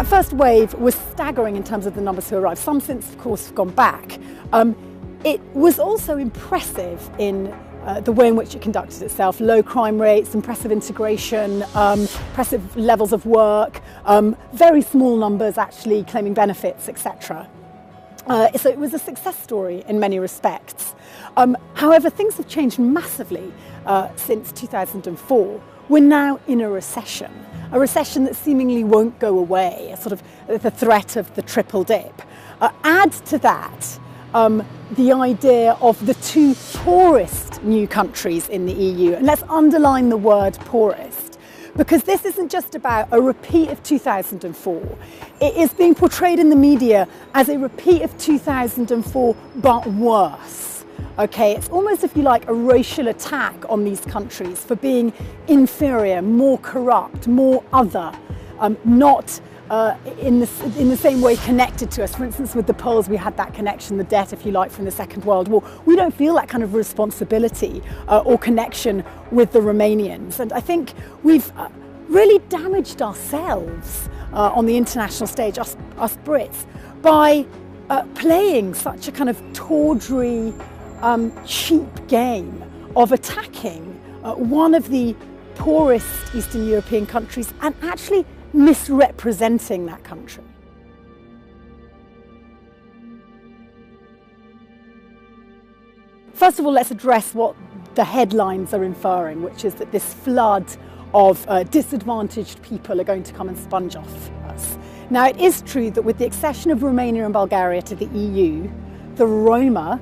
That first wave was staggering in terms of the numbers who arrived. Some since, of course, have gone back. It was also impressive in the way in which it conducted itself. Low crime rates, impressive integration, impressive levels of work, very small numbers actually claiming benefits, etc. So it was a success story in many respects. However, things have changed massively since 2004. We're now in a recession that seemingly won't go away, sort of the threat of the triple dip. Add to that the idea of the two poorest new countries in the EU. And let's underline the word poorest, because this isn't just about a repeat of 2004. It is being portrayed in the media as a repeat of 2004, but worse. Okay, it's almost, if you like, a racial attack on these countries for being inferior, more corrupt, more other, not in the same way connected to us. For instance, with the Poles, we had that connection, the debt, if you like, from the Second World War. We don't feel that kind of responsibility or connection with the Romanians. And I think we've really damaged ourselves on the international stage, us Brits, by playing such a kind of tawdry, cheap game of attacking one of the poorest Eastern European countries and actually misrepresenting that country. First of all, let's address what the headlines are inferring, which is that this flood of disadvantaged people are going to come and sponge off us. Now, it is true that with the accession of Romania and Bulgaria to the EU, the Roma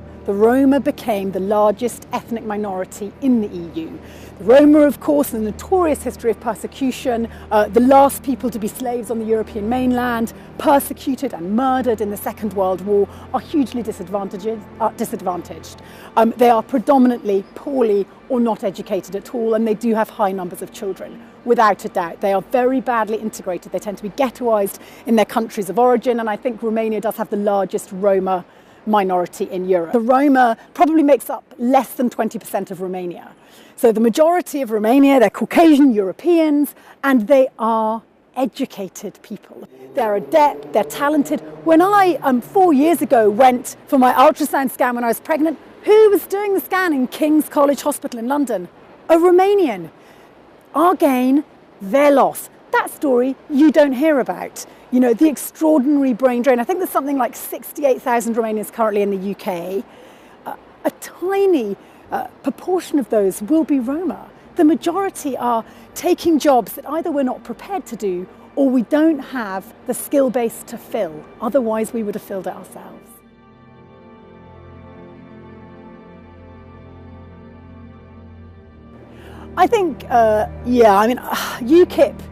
became the largest ethnic minority in the EU. The Roma, of course, a notorious history of persecution, the last people to be slaves on the European mainland, persecuted and murdered in the Second World War, are hugely disadvantaged. They are predominantly poorly or not educated at all, and they do have high numbers of children, without a doubt. They are very badly integrated. They tend to be ghettoised in their countries of origin, and I think Romania does have the largest Roma minority in Europe. The Roma probably makes up less than 20% of Romania. So the majority of Romania, they're Caucasian Europeans, and they are educated people. They're adept, they're talented. When I, 4 years ago, went for my ultrasound scan when I was pregnant, who was doing the scan in King's College Hospital in London? A Romanian. Our gain, their loss. That story you don't hear about. You know, the extraordinary brain drain. I think there's something like 68,000 Romanians currently in the UK. A tiny proportion of those will be Roma. The majority are taking jobs that either we're not prepared to do or we don't have the skill base to fill. Otherwise, we would have filled it ourselves. I think, UKIP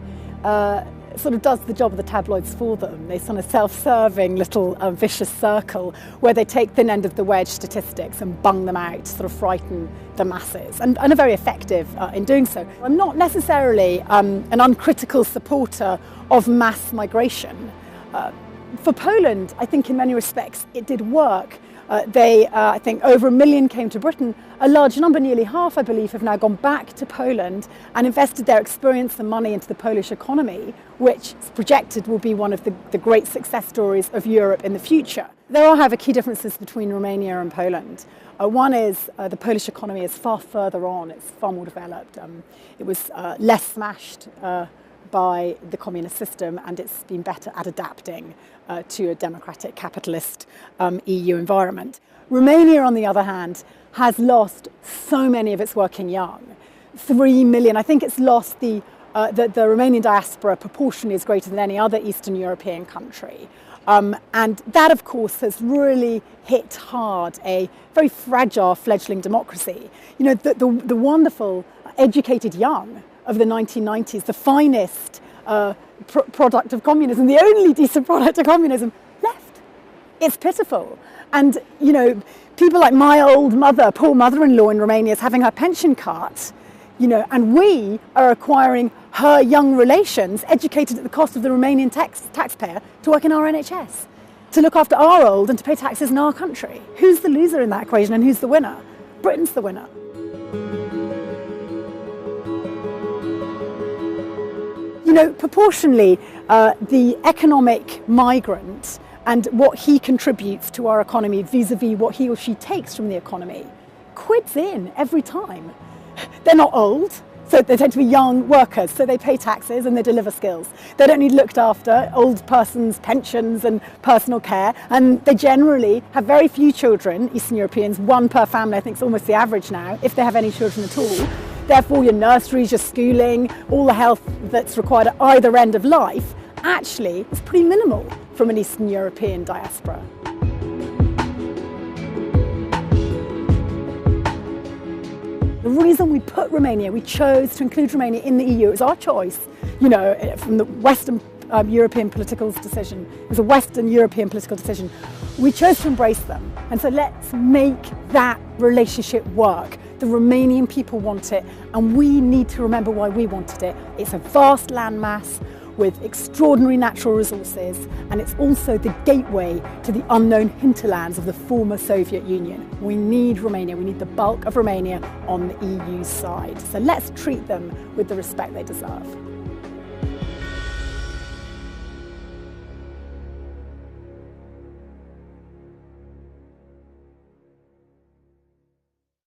sort of does the job of the tabloids for them. They sort of self-serving little vicious circle where they take thin end of the wedge statistics and bung them out, sort of frighten the masses, and are very effective in doing so. I'm not necessarily an uncritical supporter of mass migration. For Poland, I think in many respects it did work. I think over 1 million came to Britain. A large number, nearly half, I believe, have now gone back to Poland and invested their experience and money into the Polish economy, which is projected will be one of the great success stories of Europe in the future. There are, however, key differences between Romania and Poland. One is the Polish economy is far further on, it's far more developed. It was less smashed by the communist system, and it's been better at adapting to a democratic capitalist EU environment. Romania, on the other hand, has lost so many of its working young. 3 million. I think it's lost the Romanian diaspora proportionally is greater than any other Eastern European country. And that, of course, has really hit hard a very fragile fledgling democracy. You know, the wonderful educated young of the 1990s, the finest product of communism, the only decent product of communism, left. It's pitiful. And, you know, people like my old mother, poor mother-in-law in Romania, is having her pension cut, you know, and we are acquiring her young relations, educated at the cost of the Romanian taxpayer, to work in our NHS, to look after our old and to pay taxes in our country. Who's the loser in that equation and who's the winner? Britain's the winner. You know, proportionally, the economic migrant and what he contributes to our economy vis-a-vis what he or she takes from the economy quids in every time. They're not old, so they tend to be young workers, so they pay taxes and they deliver skills. They don't need looked after, old person's pensions and personal care, and they generally have very few children, Eastern Europeans, one per family. I think it's almost the average now, if they have any children at all. Therefore, your nurseries, your schooling, all the health that's required at either end of life actually is pretty minimal from an Eastern European diaspora. The reason we put Romania, we chose to include Romania in the EU, it was our choice, you know, from the Western European political decision. It was a Western European political decision. We chose to embrace them, and so let's make that relationship work. The Romanian people want it, and we need to remember why we wanted it. It's a vast landmass with extraordinary natural resources, and it's also the gateway to the unknown hinterlands of the former Soviet Union. We need Romania, we need the bulk of Romania on the EU side. So let's treat them with the respect they deserve.